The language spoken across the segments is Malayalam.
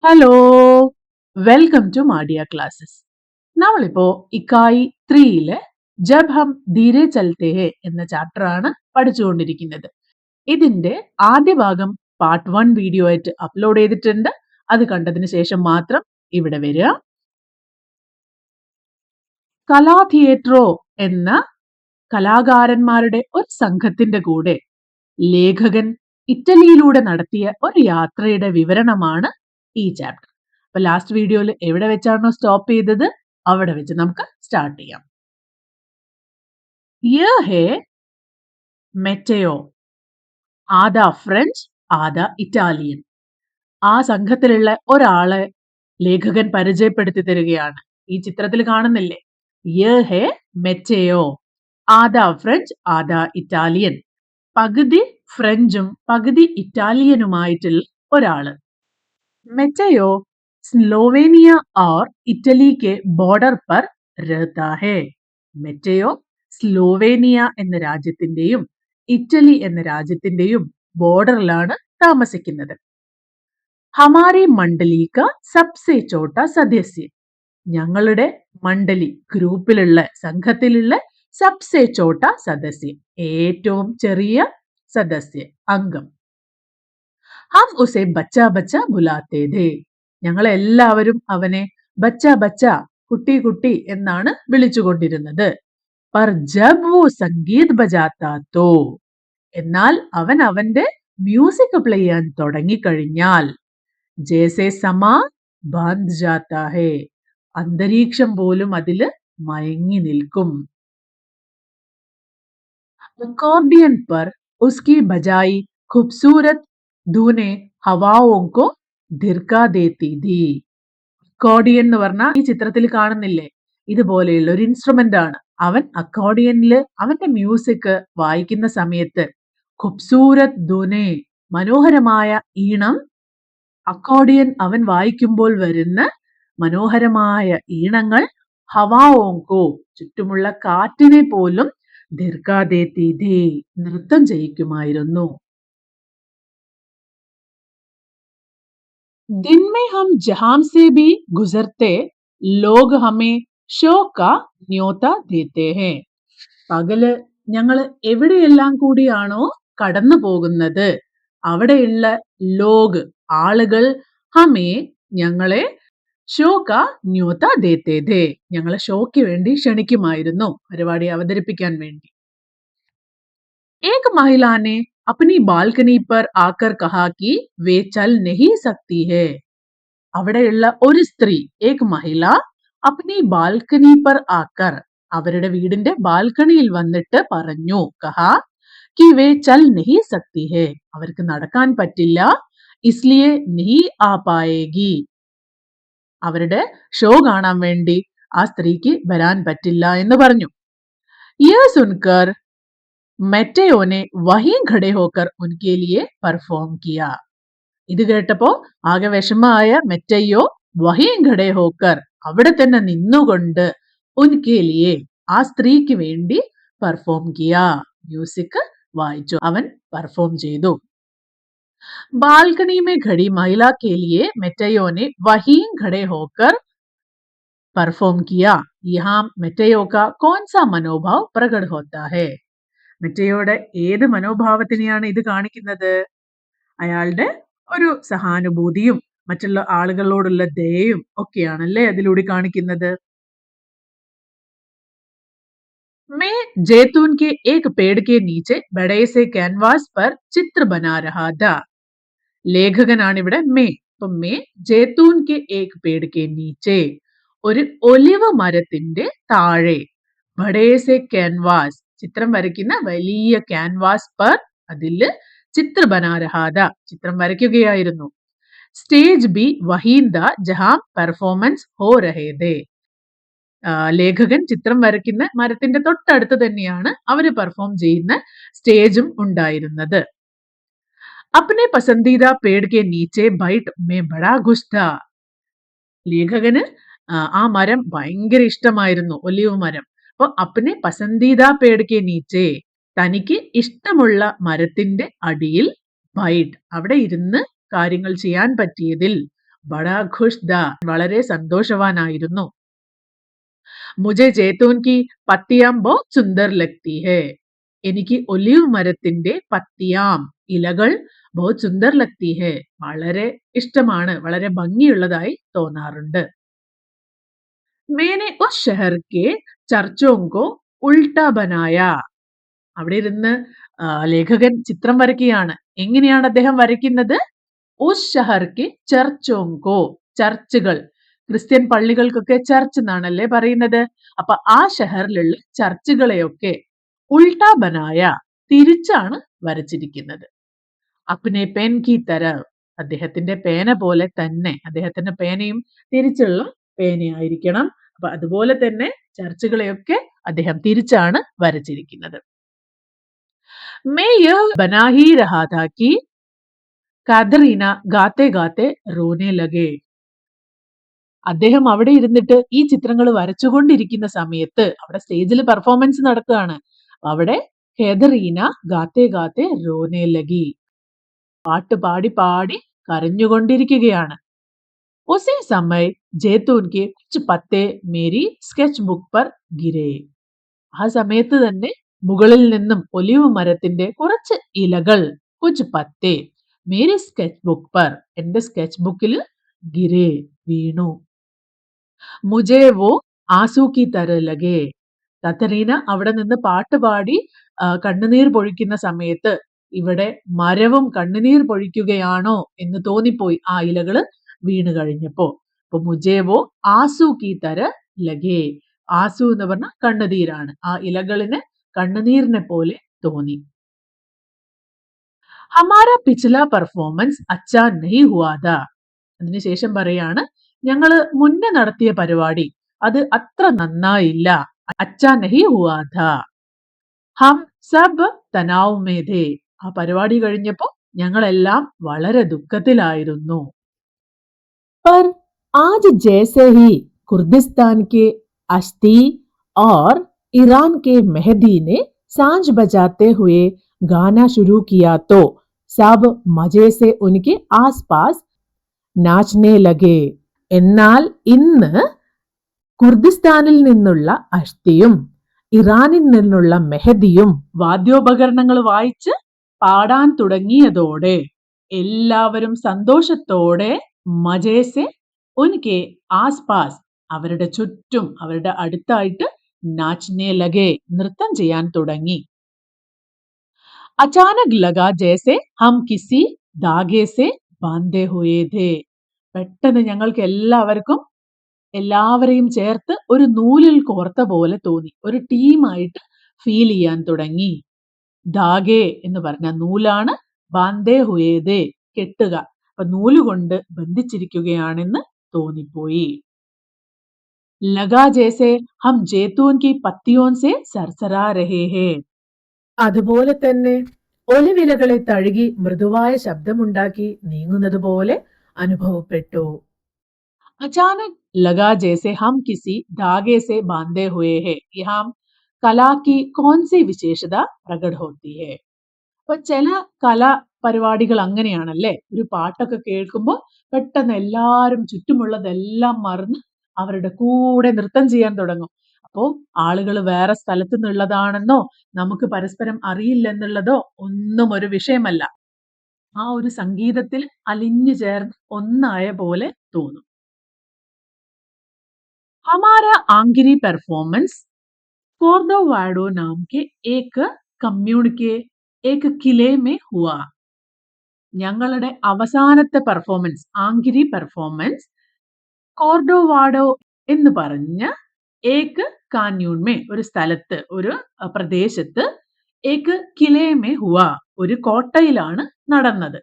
ഹലോ, വെൽക്കം ടു മാഡിയ ക്ലാസ്സസ്. നമ്മളിപ്പോ ഇക്കായി 3-ലെ ജബ് ഹം ധീരെ ചലത്തെ ഹെ എന്ന ചാപ്റ്റർ ആണ് പഠിച്ചുകൊണ്ടിരിക്കുന്നത്. ഇതിന്റെ ആദ്യ ഭാഗം പാർട്ട് 1 വീഡിയോ ആയിട്ട് അപ്ലോഡ് ചെയ്തിട്ടുണ്ട്. അത് കണ്ടതിന് ശേഷം മാത്രം ഇവിടെ വരിക. കലാ തിയേറ്ററോ എന്ന കലാകാരന്മാരുടെ ഒരു സംഘത്തിന്റെ കൂടെ ലേഖകൻ ഇറ്റലിയിലൂടെ നടത്തിയ ഒരു യാത്രയുടെ വിവരണമാണ് ഈ ചാപ്റ്റർ. അപ്പൊ ലാസ്റ്റ് വീഡിയോയിൽ എവിടെ വെച്ചാണോ സ്റ്റോപ്പ് ചെയ്തത് അവിടെ വെച്ച് നമുക്ക് സ്റ്റാർട്ട് ചെയ്യാം. യഹ് ഹേ മെറ്റയോ, ആദാ ഫ്രഞ്ച് ആദാ ഇറ്റാലിയൻ. ആ സംഘത്തിലുള്ള ഒരാളെ ലേഖകൻ പരിചയപ്പെടുത്തി തരികയാണ്. ഈ ചിത്രത്തിൽ കാണുന്നില്ലേ, യഹ് ഹേ മെറ്റയോ, ആദാ ഫ്രഞ്ച് ആദാ ഇറ്റാലിയൻ. പകുതി ഫ്രഞ്ചും പകുതി ഇറ്റാലിയനുമായിട്ടുള്ള ഒരാള്. മെറ്റയോ സ്ലോവേനിയ और ഇറ്റലി के ബോർഡർ पर रहता है. മെറ്റയോ സ്ലോവേനിയ എന്ന രാജ്യത്തിന്റെയും ഇറ്റലി എന്ന രാജ്യത്തിന്റെയും ബോർഡറിലാണ് താമസിക്കുന്നത്. ഹമാരി മണ്ഡലി കാ സബ്സെ ചോട്ട സദസ്യ. ഞങ്ങളുടെ മണ്ഡലി ഗ്രൂപ്പിലുള്ള സംഘത്തിലുള്ള സബ്സെ ചോട്ട സദസ്യ, ഏറ്റവും ചെറിയ സദസ്യ അംഗം. ഹം ഉസെ ബച്ച ബച്ച ബുലാത്തെ ഥേ. ഞങ്ങൾ എല്ലാവരും അവനെ ബച്ച ബച്ച, കുട്ടി കുട്ടി എന്നാണ് വിളിച്ചുകൊണ്ടിരുന്നത്. പർ ജബ് വോ സംഗീത് ബജാത്ത തോ, എന്നാൽ അവൻ അവന്റെ മ്യൂസിക് പ്ലേ ചെയ്യാൻ തുടങ്ങിക്കഴിഞ്ഞാൽ ജേസെ സമാ ബാന്ധ് ജാത്ത ഹേ, അന്തരീക്ഷം പോലും അതില് മയങ്ങി നിൽക്കും. അക്കോർഡിയൻ പർ ഉസ്കി ബജായി ഖൂബ്സൂരത് ധൂനെ ഹവാओं को ധിർക്കാ ദേത്തി ഥി. അക്കോർഡിയൻ എന്ന് പറഞ്ഞാൽ ഈ ചിത്രത്തിൽ കാണുന്നില്ലേ, ഇതുപോലെയുള്ള ഒരു ഇൻസ്ട്രുമെന്റ് ആണ്. അവൻ അക്കോർഡിയനില് അവന്റെ മ്യൂസിക് വായിക്കുന്ന സമയത്ത് ഖൂബ്സൂരത് ധുനെ, മനോഹരമായ ഈണം, അക്കോർഡിയൻ അവൻ വായിക്കുമ്പോൾ വരുന്ന മനോഹരമായ ഈണങ്ങൾ ഹവാओं को, ചുറ്റുമുള്ള കാറ്റിനെ പോലും ധിർക്കാ ദേത്തി ഥി, നൃത്തം ചെയ്യിക്കുമായിരുന്നു. दिन में हम जहां से भी गुजरते लोग हमें शौक का न्योता देते हैं. പകല് ഞങ്ങൾ എവിടെയെല്ലാം കൂടിയാണോ കടന്നു പോകുന്നത് അവിടെയുള്ള ലോഗ്, ആളുകൾ, ഹമേ ഞങ്ങളെ, ഷോക ന്യോത ദേത്തേ ഥേ, ഞങ്ങളെ ഷോയ്ക്ക് വേണ്ടി ക്ഷണിക്കുമായിരുന്നു, പരിപാടി അവതരിപ്പിക്കാൻ വേണ്ടി. एक महिला ने अपनी बालकनी पर आकर कहा कि वे चल नहीं सकती है. അവിടെയുള്ള ഒരു സ്ത്രീ, ഏക് മഹിള, അപ്നി ബാൽക്കനി പർ ആക്കർ, അവരുടെ വീടിന്റെ ബാൽക്കണിയിൽ വന്നിട്ട് പറഞ്ഞു, കഹാ कि वे चल नहीं सकती है, അവർക്ക് നടക്കാൻ പറ്റില്ല, इसलिए नहीं आ पाएगी, അവരുടെ ഷോ കാണാൻ വേണ്ടി ആ സ്ത്രീക്ക് വരാൻ പറ്റില്ല എന്ന് പറഞ്ഞു. യഹ് സുൻകർ മെറ്റയോനെ വഹീ ഖഡേ ഹോക്കർ ഉൻകെ ലിയെ പെർഫോം കിയ. ഇത് കേട്ടപ്പോ ആകെ വിഷമമായ മെറ്റയ്യോ വഹീ ഖഡേ ഹോക്കർ, അവിടെ തന്നെ നിന്നുകൊണ്ട്, ഉൻകെ ലിയെ, ആ സ്ത്രീക്ക് വേണ്ടി പെർഫോം കിയ, മ്യൂസിക് വായിച്ചു, അവൻ പെർഫോം ചെയ്തു. बालकनी में खड़ी महिला के लिए मेटेयो ने वहीं खड़े होकर परफॉर्म किया. यहाँ मेटेयो का कौन सा मनोभाव प्रकट होता है? മെറ്റയോയുടെ ഏത് മനോഭാവത്തിനെയാണ് ഇത് കാണിക്കുന്നത്? അയാളുടെ ഒരു സഹാനുഭൂതിയും മറ്റുള്ള ആളുകളോടുള്ള ദയയും ഒക്കെയാണല്ലേ അതിലൂടെ കാണിക്കുന്നത്. मैं जैतून के एक पेड़ के नीचे बड़े से कैनवास पर चित्र बना रहा था. ലേഖകനാണ് ഇവിടെ മേ. അപ്പൊ മേ ജേത്തൂൻ കെ ഏക് പേട് കെ നീച്ചെ, ഒരു ഒലിവ് മരത്തിന്റെ താഴെ, ബഡേസെ ക്യാൻവാസ്, ചിത്രം വരയ്ക്കുന്ന വലിയ ക്യാൻവാസ് പർ, അതില് ചിത്ര ബനാരഹാദ, ചിത്രം വരയ്ക്കുകയായിരുന്നു. സ്റ്റേജ് ബി വഹീന്ദ ജഹാം പെർഫോമൻസ് ഹോ രഹേദേ, ലേഖകൻ ചിത്രം വരയ്ക്കുന്ന മരത്തിന്റെ തൊട്ടടുത്ത് തന്നെയാണ് അവര് പെർഫോം ചെയ്യുന്ന സ്റ്റേജും ഉണ്ടായിരുന്നത്. अपने पसंदीदा पेड़ के नीचे बैठ में बड़ा खुश था. ലേഖകന് ആ മരം ഭയങ്കര ഇഷ്ടമായിരുന്നു, ഒലിവ് മരം. അപ്പൊ അപ്പനെ പസന്ദീദ പേട് കെ നീച്ചെ, തനിക്ക് ഇഷ്ടമുള്ള മരത്തിന്റെ അടിയിൽ ബൈറ്റ്, അവിടെ ഇരുന്ന് കാര്യങ്ങൾ ചെയ്യാൻ പറ്റിയതിൽ, ബഡാ ഖുഷ് ഥാ, വളരെ സന്തോഷവാനായിരുന്നു. മുझे जैतून की पत्तियां बहुत सुंदर लगती है. എനിക്ക് ഒലിവ് മരത്തിന്റെ പത്തിയാം ഇലകൾ बहुत सुंदर लगती है, വളരെ ഇഷ്ടമാണ്, വളരെ ഭംഗിയുള്ളതായി തോന്നാറുണ്ട്. मैंने उस शहर के चर्चों को उल्टा बनाया. അവിടെ ഇരുന്ന് ലേഖകൻ ചിത്രം വരയ്ക്കുകയാണ്. എങ്ങനെയാണ് അദ്ദേഹം വരയ്ക്കുന്നത്? ഉസ് ഷഹർക്ക് ചർച്ചോങ്കോ, ചർച്ചുകൾ, ക്രിസ്ത്യൻ പള്ളികൾക്കൊക്കെ ചർച്ച് എന്നാണല്ലേ പറയുന്നത്. അപ്പൊ ആ ഷഹറിലുള്ള ചർച്ചുകളെയൊക്കെ ഉൾട്ട ബനായ, തിരിച്ചാണ് വരച്ചിരിക്കുന്നത്. അപ്നെ പെൻ കി തരഹ്, അദ്ദേഹത്തിന്റെ പേന പോലെ തന്നെ, അദ്ദേഹത്തിന്റെ പേനയും തിരിച്ചുള്ള പേനയായിരിക്കണം. അപ്പൊ അതുപോലെ തന്നെ ചർച്ചുകളെയൊക്കെ അദ്ദേഹം തിരിച്ചാണ് വരച്ചിരിക്കുന്നത്. मैं यह बना ही रहा था कि കാതറീന ഗാത്തെ ഗാത്തെ റോനെ ലഗേ. അദ്ദേഹം അവിടെ ഇരുന്നിട്ട് ഈ ചിത്രങ്ങൾ വരച്ചുകൊണ്ടിരിക്കുന്ന സമയത്ത് അവിടെ സ്റ്റേജിൽ പെർഫോമൻസ് നടക്കുകയാണ്. അവിടെ കാതറീന ഗാത്തെ ഗാത്തെ റോനെ ലഗി, പാട്ട് പാടി പാടി കരഞ്ഞുകൊണ്ടിരിക്കുകയാണ്. ഉസേ സമയ ജേത്തൂൻ കെ കുച്ച് പത്തേ മേരി സ്കെച്ച് ബുക്ക് പർ ഗിരേ. ആ സമയത്ത് തന്നെ മുകളിൽ നിന്നും ഒലിവ് മരത്തിന്റെ കുറച്ച് ഇലകൾ, കുച്ച് പത്തേ മേരി സ്കെച്ച് ബുക്ക് പർ, എന്റെ സ്കെച്ച് ബുക്കിൽ ഗിരേ, വീണു. മുझे वो ആസു കി തരഹ് ലഗേ. കത്തറീന അവിടെ നിന്ന് പാട്ട് പാടി കണ്ണുനീർ പൊഴിക്കുന്ന സമയത്ത് ഇവിടെ മരവും കണ്ണുനീർ പൊഴിക്കുകയാണോ എന്ന് തോന്നിപ്പോയി ആ ഇലകള് വീണ് കഴിഞ്ഞപ്പോ. അപ്പൊ മുझे वो ആസു കി തരഹ് ലഗേ, ആസു എന്ന് പറഞ്ഞ കണ്ണുനീരാണ്. ആ ഇലകളിന് കണ്ണുനീരിനെ പോലെ തോന്നി. ഹമാരാ പിछला പെർഫോമൻസ് അച്ഛാ നഹി ഹുവാ ഥാ. അതിനുശേഷം പറയാണ്, ഞങ്ങള് മുന്നേ നടത്തിയ പരിപാടി അത് അത്ര നന്നായില്ല. അച്ഛാ നഹി ഹുവാ ഥാ. ഹം സബ് തനാവ് മേ ഥേ. ആ പരിപാടി കഴിഞ്ഞപ്പോ ഞങ്ങളെല്ലാം വളരെ ദുഃഖത്തിലായിരുന്നു. पर आज जैसे ही कुर्दिस्तान के अश्ती और ईरान के मेहदी ने सांझ बजाते हुए गाना शुरू किया तो सब मजे से उनके आसपास नाचने लगे. എന്നാൽ ഇന്ന് കുർദിസ്ഥാനിൽ നിന്നുള്ള അഷ്തിയും ഇറാനിൽ നിന്നുള്ള മെഹദിയും വാദ്യോപകരണങ്ങൾ വായിച്ച് പാടാൻ തുടങ്ങിയതോടെ എല്ലാവരും സന്തോഷത്തോടെ മജേസെ ഉൻകെ ആസ്പാസ്, അവരുടെ ചുറ്റും അവരുടെ അടുത്തായിട്ട് നാച്നെ ലഗേ, നൃത്തം ചെയ്യാൻ തുടങ്ങി. അചാനക് ലഗാ ജേസെ ഹം കിസി ധാഗേ സെ ബാന്ധേ ഹുയേ ഥേ. പെട്ടെന്ന് ഞങ്ങൾക്ക് എല്ലാവരെയും ചേർത്ത് ഒരു നൂലിൽ കോർത്ത പോലെ തോന്നി. ഒരു ടീമായിട്ട് ഫീൽ ചെയ്യാൻ തുടങ്ങി. ധാഗേ എന്ന് പറഞ്ഞ നൂലാണ്, ബാന്ധേ ഹുയേ ഥേ കെട്ടുക, അപ്പൊ നൂലുകൊണ്ട് ബന്ധിച്ചിരിക്കുകയാണെന്ന് തോന്നിപ്പോയി. ലഗാ ജേസെ ഹം ജേത്തൂൻ കി പത്തിയോൻ സെ സർസറാ രഹേ ഹേ. അതുപോലെ തന്നെ ഒലിവിലകളെ തഴുകി മൃദുവായ ശബ്ദമുണ്ടാക്കി നീങ്ങുന്നത് പോലെ അനുഭവപ്പെട്ടു. अचानक लगा जैसे हम किसी धागे से बांधे हुए हैं. यहाँ कला की कौन सी विशेषता प्रकट होती है? അപ്പൊ ചില കലാപരിപാടികൾ അങ്ങനെയാണല്ലേ, ഒരു പാട്ടൊക്കെ കേൾക്കുമ്പോൾ പെട്ടെന്ന് എല്ലാവരും ചുറ്റുമുള്ളതെല്ലാം മറന്ന് അവരുടെ കൂടെ നൃത്തം ചെയ്യാൻ തുടങ്ങും. അപ്പോ ആളുകൾ വേറെ സ്ഥലത്തു നിന്നുള്ളതാണെന്നോ നമുക്ക് പരസ്പരം അറിയില്ലെന്നുള്ളതോ ഒന്നും ഒരു വിഷയമല്ല. ആ ഒരു സംഗീതത്തിൽ അലിഞ്ഞു ചേർന്ന് ഒന്നായ പോലെ തോന്നും. हमारा आखिरी परफॉर्मेंस कोर्डोवाडो नाम के एक कम्यूण के एक किले में हुआ. ഞങ്ങളുടെ അവസാനത്തെ പെർഫോമൻസ്, ആങ്കിരി പെർഫോമൻസ് കോർഡോവാഡോ എന്ന് പറഞ്ഞ ഏക്ക് കാന്യൂൺമേ, ഒരു സ്ഥലത്ത്, ഒരു പ്രദേശത്ത്, ഏക്ക് കിലേമേ ഹുവ, ഒരു കോട്ടയിലാണ് നടന്നത്.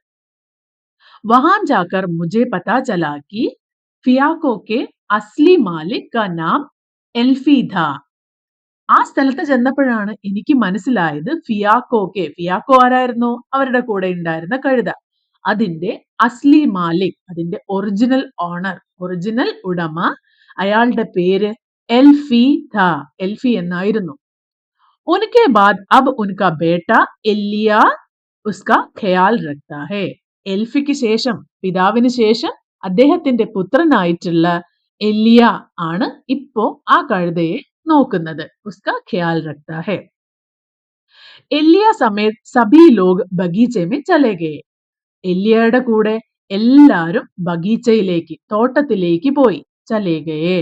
വഹാൻ ജാക്കർ മുझे പതാ ചലാ കി ഫിയാക്കോ കെ അസ്ലി മാലിക് കാ നാം എൽഫി ഥാ. ആ സ്ഥലത്ത് ചെന്നപ്പോഴാണ് എനിക്ക് മനസ്സിലായത് ഫിയാക്കോക്കെ, ഫിയാക്കോ ആരായിരുന്നു? അവരുടെ കൂടെ ഉണ്ടായിരുന്ന കഴുത. അതിന്റെ അസ്ലി മാലിക്, അതിന്റെ ഒറിജിനൽ ഓണർ, ഒറിജിനൽ ഉടമ, അയാളുടെ പേര് എൽഫി ഥാ, എൽഫി എന്നായിരുന്നു. ഉനക്കെ ബാദ് അബ് ഉൻകാ ബേട്ട എല്ലിയ ഉസ്കാ ഖയാൽ രഖ്താ ഹേ. എൽഫിക്ക് ശേഷം, പിതാവിന് ശേഷം അദ്ദേഹത്തിന്റെ പുത്രനായിട്ടുള്ള എലിയ ആണ് ഇപ്പോ ആ കഴുതയെ നോക്കുന്നത്. ഉസ്കാ ഖ്യാൽ രഖ്താ ഹെ. എലിയ സമേത് സഭി ലോഗ് ബഗീചെ മേ ചലെ ഗയെ. എലിയയുടെ കൂടെ എല്ലാരും ബഗീച്ചയിലേക്ക്, തോട്ടത്തിലേക്ക് പോയി. ചലെ ഗയെ.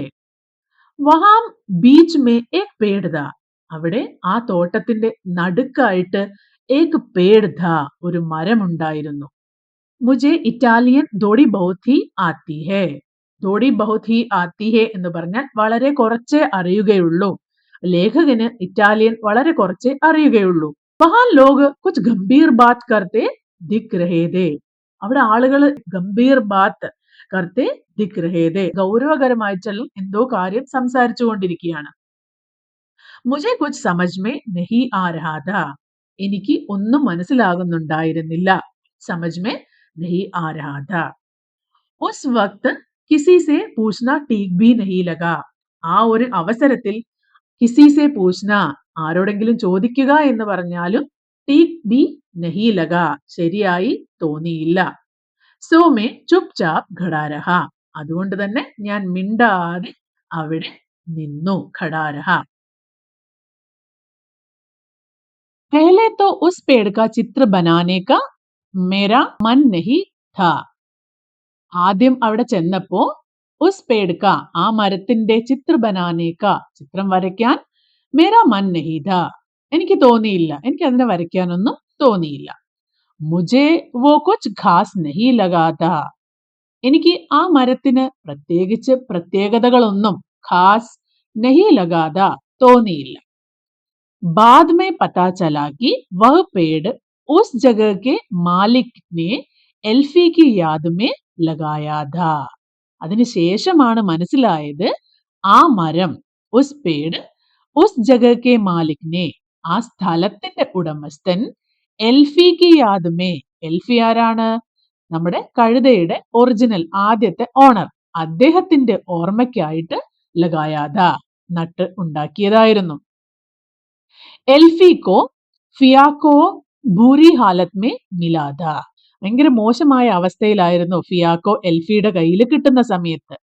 വഹാം ബീച്ച് മേ ഏക് പേഡ് ഥാ. അവിടെ ആ തോട്ടത്തിന്റെ നടുക്കായിട്ട് ഏക് പേഡ് ഥാ, ഒരു മരമുണ്ടായിരുന്നു. മുझे ഇറ്റാലിയൻ ഥോടി ബഹുത് ഹി ആത്തി ഹെ. ഥോടി ബഹുത് ഹി ആത്തി ഹെ എന്ന് പറഞ്ഞാൽ വളരെ കുറച്ചേ അറിയുകയുള്ളൂ. ലേഖകന് ഇറ്റാലിയൻ വളരെ കുറച്ചേ അറിയുകയുള്ളൂ. വഹാ ലോഗ് കുച്ച് ഗംഭീർ ബാത് കർത്തെ ദിഖ് രഹേ ഥേ. അവിടെ ആളുകൾ ഗംഭീർ ബാത്ത് കർത്തെ ദിഖ് രഹേ ഥേ, ഗൗരവകരമായിട്ടുള്ള എന്തോ കാര്യം സംസാരിച്ചു കൊണ്ടിരിക്കുകയാണ്. മുझे കുച്ച് സമജ് മേ നഹി ആ രഹാ ഥാ. എനിക്ക് ഒന്നും മനസ്സിലാകുന്നുണ്ടായിരുന്നില്ല. സമജ് മേ नहीं आ रहा था. उस वक्त किसी से पूछना ठीक भी नहीं लगा. ആ ഒരു അവസരത്തിൽ കിസി സെ പൂച്ച്ന, ആരോടെങ്കിലും ചോദിക്കുക എന്ന് പറഞ്ഞാലും ടീക് ബി നഹി ലഗ, ശരിയായി തോന്നിയില്ല. സോ മേ ചുപ് ചാപ് ഖടാ രഹാ. അതുകൊണ്ട് തന്നെ ഞാൻ മിണ്ടാതെ അവിടെ നിന്നു. ഖടാ രഹാ. पहले तो उस पेड़ का चित्र बनाने का मेरा मन नहीं था. ആദ്യം അവിടെ ചെന്നപ്പോ ഉസ് പേഡ് കാ, ആ മരത്തിന്റെ ചിത്ര ബനാനെ കാ, ചിത്രം വരയ്ക്കാൻ മേരാ മൻ നഹി ഥാ, എനിക്ക് തോന്നിയില്ല, എനിക്ക് അതിനെ വരയ്ക്കാനൊന്നും തോന്നിയില്ല. മുझे वो कुछ ഖാസ് നഹി ലഗാ ഥാ. എനിക്ക് ആ മരത്തിന് പ്രത്യേകിച്ച് പ്രത്യേകതകളൊന്നും ഖാസ് നഹി ലഗാ ഥാ, തോന്നിയില്ല. बाद में पता चला कि वह पेड़ उस जगह के मालिक ने എൽഫി की याद में लगाया था. അതിനുശേഷമാണ് മനസ്സിലായത് ആ മരം, ഉസ് പേട് ഉസ് ജഗ കെ മാലിക് നെ, ആ സ്ഥലത്തിന്റെ ഉടമസ്ഥൻ എൽഫി की याद में, എൽഫി ആരാണ്? നമ്മുടെ കഴുതയുടെ ഒറിജിനൽ ആദ്യത്തെ ഓണർ, അദ്ദേഹത്തിന്റെ ഓർമ്മയ്ക്കായിട്ട് ലഗായാത, നട്ട് ഉണ്ടാക്കിയതായിരുന്നു. എൽഫി കോ ഫിയാക്കോ ബൂരി ഹാലത് മേ മിലാ ഥാ. ഭയങ്കര മോശമായ അവസ്ഥയിലായിരുന്നു ഫിയാക്കോ എൽഫിയുടെ കയ്യിൽ കിട്ടുന്ന സമയത്ത്.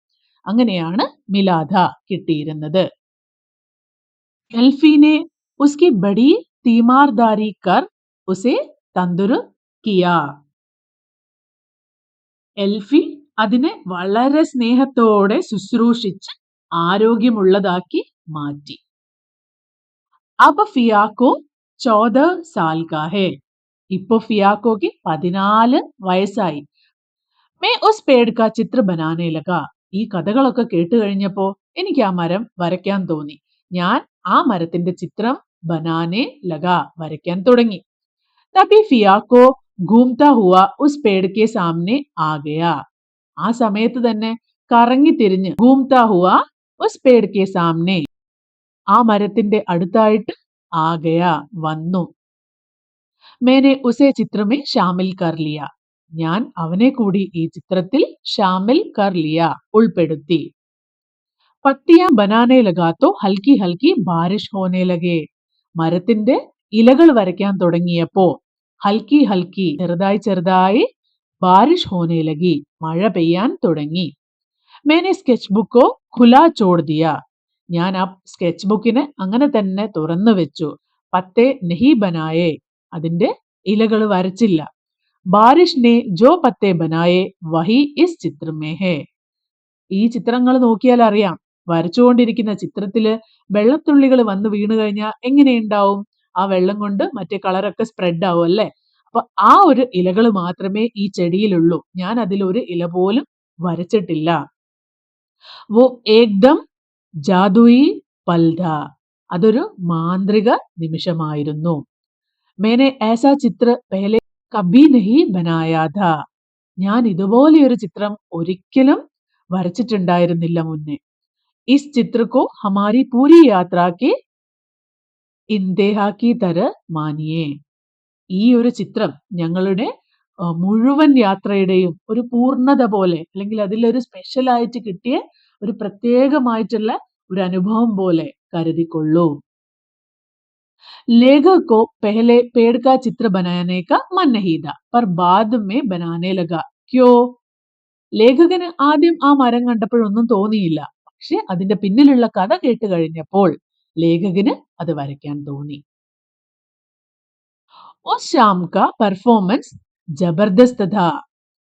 അങ്ങനെയാണ് മിലാധ കിട്ടിയിരുന്നത്. എൽഫിനെ ഉസ്കി ബഡി തീമാർദാരി കർ ഉസെ തന്ദുരു കിയാ. എൽഫി അതിനെ വളരെ സ്നേഹത്തോടെ ശുശ്രൂഷിച്ച് ആരോഗ്യമുള്ളതാക്കി മാറ്റി. അബ് ഫിയാക്കോ 14 സാൽ കാ ഹെ. ഇപ്പൊ ഫിയാക്കോക്ക് 14 വയസ്സായി. മേ ഉസ് പേഡ് കാ ചിത്ര ബനാനെ ലഗാ. ഈ കഥകളൊക്കെ കേട്ട് കഴിഞ്ഞപ്പോ എനിക്ക് ആ മരം വരയ്ക്കാൻ തോന്നി. ഞാൻ ആ മരത്തിന്റെ ചിത്രം ബനാനെ ലഗാ, വരയ്ക്കാൻ തുടങ്ങി. തബി ഫിയാക്കോ ഘൂംതാ ഹുവ ഉസ് പേഡ് കെ സാമനെ ആ ഗയാ. ആ സമയത്ത് തന്നെ കറങ്ങി തിരിഞ്ഞ് ഘൂംതാ ഹുവ ഉസ് പേഡ് കെ സാമനെ, ആ മരത്തിന്റെ അടുത്തായിട്ട് ആ ഗയാ, വന്നു. മേനെ ഉസേ ചിത്രമേ ഷാമിൽ കർ ലിയ. ഞാൻ അവനെ കൂടി ഈ ചിത്രത്തിൽ ഷാമിൽ കർ ലിയ, ഉൾപ്പെടുത്തി. പത്തിയാ ബനാനെ ലഗാത്തോ ഹൽക്കി ഹൽക്കി ബാരിഷ് ഹോനെ ലഗേ. മരത്തിന്റെ ഇലകൾ വരയ്ക്കാൻ തുടങ്ങിയപ്പോ ഹൽക്കി ഹൽക്കി, ചെറുതായി ചെറുതായി, ബാരിഷ് ഹോനെ ലഗി, മഴ പെയ്യാൻ തുടങ്ങി. മേനെ സ്കെച്ച് ബുക്കോ ഖുലാ ചോട് ദിയ. ഞാൻ ആ സ്കെച്ച് ബുക്കിനെ അങ്ങനെ തന്നെ തുറന്നു വെച്ചു. പത്തേ നഹി ബനായേ, അതിന്റെ ഇലകൾ വരച്ചില്ല. ബാരിഷ് നെ ജോ പത്തേ ബനായേ വഹി ഇസ് ചിത്ര മേ ഹേ. ഈ ചിത്രങ്ങൾ നോക്കിയാൽ അറിയാം, വരച്ചുകൊണ്ടിരിക്കുന്ന ചിത്രത്തില് വെള്ളത്തുള്ളികൾ വന്ന് വീണു കഴിഞ്ഞാൽ എങ്ങനെയുണ്ടാവും? ആ വെള്ളം കൊണ്ട് മറ്റേ കളറൊക്കെ സ്പ്രെഡ് ആവും അല്ലെ? അപ്പൊ ആ ഒരു ഇലകൾ മാത്രമേ ഈ ചെടിയിലുള്ളൂ. ഞാൻ അതിൽ ഒരു ഇല പോലും വരച്ചിട്ടില്ല. വോ ഏക്ദം ജാദുയി പൽ ഥാ. അതൊരു മാന്ത്രിക നിമിഷമായിരുന്നു. मैंने ऐसा ചിത്ര पहले കബി നഹി ബനായാ ഥാ. ഞാൻ ഇതുപോലെ ഒരു ചിത്രം ഒരിക്കലും വരച്ചിട്ടുണ്ടായിരുന്നില്ല മുന്നേ. ഇസ് ചിത്ര കോ ഹമാരി പൂരി യാത്രാ കെ ഇന്തെഹാ കി തര മാനിയേ. ഈ ഒരു ചിത്രം ഞങ്ങളുടെ മുഴുവൻ യാത്രയുടെയും ഒരു പൂർണ്ണത പോലെ, അല്ലെങ്കിൽ അതിലൊരു സ്പെഷ്യൽ ആയിട്ട് കിട്ടിയ ഒരു പ്രത്യേകമായിട്ടുള്ള ഒരു അനുഭവം പോലെ കരുതിക്കൊള്ളൂ. लेखक को पहले पेड़ का चित्र बनाने का मन नहीं था, पर बाद में बनाने लगा. क्यों? ലേഖകന് ആദ്യം ആ മരം കണ്ടപ്പോഴൊന്നും തോന്നിയില്ല. പക്ഷെ അതിന്റെ പിന്നിലുള്ള കഥ കേട്ട് കഴിഞ്ഞപ്പോൾ ലേഖകന് അത് വരയ്ക്കാൻ തോന്നി. ഉസ് ശാം കാ പെർഫോമൻസ് ജബർദസ്ത് ഥാ.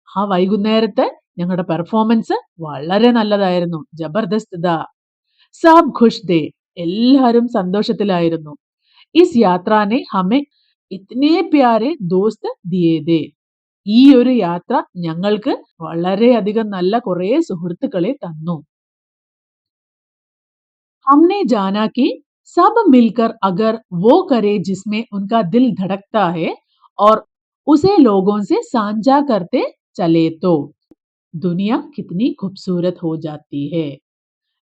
ആ വൈകുന്നേരത്തെ ഞങ്ങളുടെ പെർഫോമൻസ് വളരെ നല്ലതായിരുന്നു. ജബർദസ്ത് ഥാ. സബ് ഖുഷ് थे. എല്ലാവരും സന്തോഷത്തിലായിരുന്നു. ഇസ് യാത്രാ ने हमें इतने प्यारे दोस्त दिए थे. ഈ ഒരു യാത്ര ഞങ്ങൾക്ക് വളരെയധികം നല്ല കുറേ സുഹൃത്തുക്കളെ തന്നു. हमने जाना कि सब मिलकर अगर वो करे जिसमें उनका दिल धड़कता है और उसे लोगों से साझा करते चले तो दुनिया कितनी खूबसूरत हो जाती है.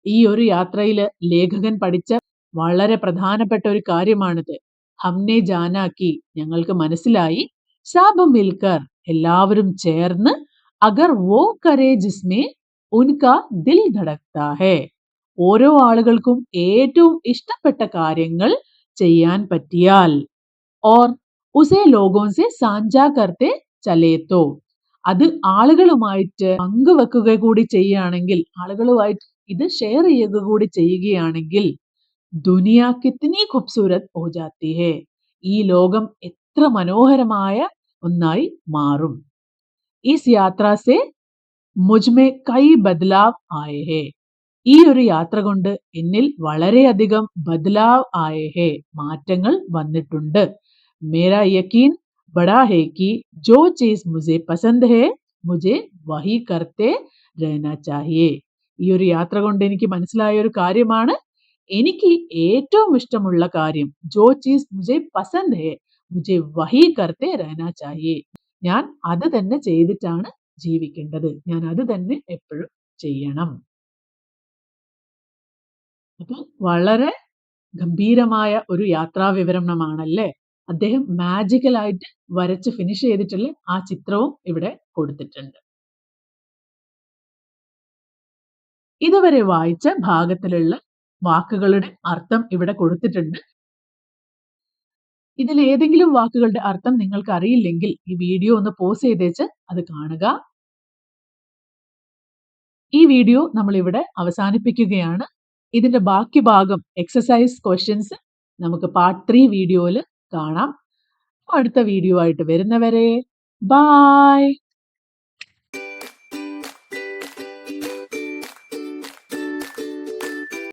ഈ ഒരു യാത്രയിൽ ലേഖകൻ പഠിച്ച വളരെ പ്രധാനപ്പെട്ട ഒരു കാര്യമാണിത്. ഹംനെ ജാനാക്കി ഞങ്ങൾക്ക് മനസ്സിലായി. സബ് മിൽക്കർ എല്ലാവരും ചേർന്ന് അഗർ വോ കരേ ജിസ്മേ ഉൻകാ ദിൽ ധടക്താ ഹേ. ഓരോ ആളുകൾക്കും ഏറ്റവും ഇഷ്ടപ്പെട്ട കാര്യങ്ങൾ ചെയ്യാൻ പറ്റിയാൽ ഓർ ഉസേ ലോഗോൻ സെ സാഞ്ചാ കർത്തെ ചലേ തോ അത് ആളുകളുമായിട്ട് പങ്കുവെക്കുക കൂടി ചെയ്യുകയാണെങ്കിൽ, ആളുകളുമായിട്ട് ഇത് ഷെയർ ചെയ്യുക കൂടി ചെയ്യുകയാണെങ്കിൽ ദുനിയ കിത്നി ഖൂബ്സൂരത് ഹോ ജാത്തി ഹേ. ഈ ലോകം എത്ര മനോഹരമായ ഒന്നായി മാറും. ഇസ് യാത്ര സെ മുജ്മേ കൈ ബദ്ലാവ് ആയേ ഹേ. ഈ ഒരു യാത്ര കൊണ്ട് എന്നിൽ വളരെയധികം ബദ്ലാവ് ആയേ ഹേ. മാറ്റങ്ങൾ വന്നിട്ടുണ്ട്. മേരാ യക്കീൻ ബഡാ ഹേ കി ജോ ചീസ് മുझे പസന്ദ് ഹേ മുझे വഹി കർത്തെ രഹനാ ചാഹിയേ. ഈ ഒരു യാത്ര കൊണ്ട് എനിക്ക് മനസ്സിലായ ഒരു കാര്യമാണ്, എനിക്ക് ഏറ്റവും ഇഷ്ടമുള്ള കാര്യം ജോ ചീസ് മുझे പസന്ദ് ഹേ മുझे വഹി കർത്തെ രഹനാ ചാഹിയേ. ഞാൻ അത് തന്നെ ചെയ്തിട്ടാണ് ജീവിക്കേണ്ടത്. ഞാൻ അത് തന്നെ എപ്പോഴും ചെയ്യണം. അപ്പൊ വളരെ ഗംഭീരമായ ഒരു യാത്രാ വിവരണമാണല്ലേ. അദ്ദേഹം മാജിക്കൽ ആയിട്ട് വരച്ച് ഫിനിഷ് ചെയ്തിട്ടുള്ള ആ ചിത്രവും ഇവിടെ കൊടുത്തിട്ടുണ്ട്. ഇതുവരെ വായിച്ച ഭാഗത്തിലുള്ള വാക്കുകളുടെ അർത്ഥം ഇവിടെ കൊടുത്തിട്ടുണ്ട്. ഇതിൽ ഏതെങ്കിലും വാക്കുകളുടെ അർത്ഥം നിങ്ങൾക്ക് അറിയില്ലെങ്കിൽ ഈ വീഡിയോ ഒന്ന് പോസ് ചെയ്തേച്ച് അത് കാണുക. ഈ വീഡിയോ നമ്മൾ ഇവിടെ അവസാനിപ്പിക്കുകയാണ്. ഇതിന്റെ ബാക്കി ഭാഗം എക്സസൈസ് ക്വസ്റ്റ്യൻസ് നമുക്ക് പാർട്ട് 3 വീഡിയോയിൽ കാണാം. അടുത്ത വീഡിയോ ആയിട്ട് വരുന്നവരെ ബൈ.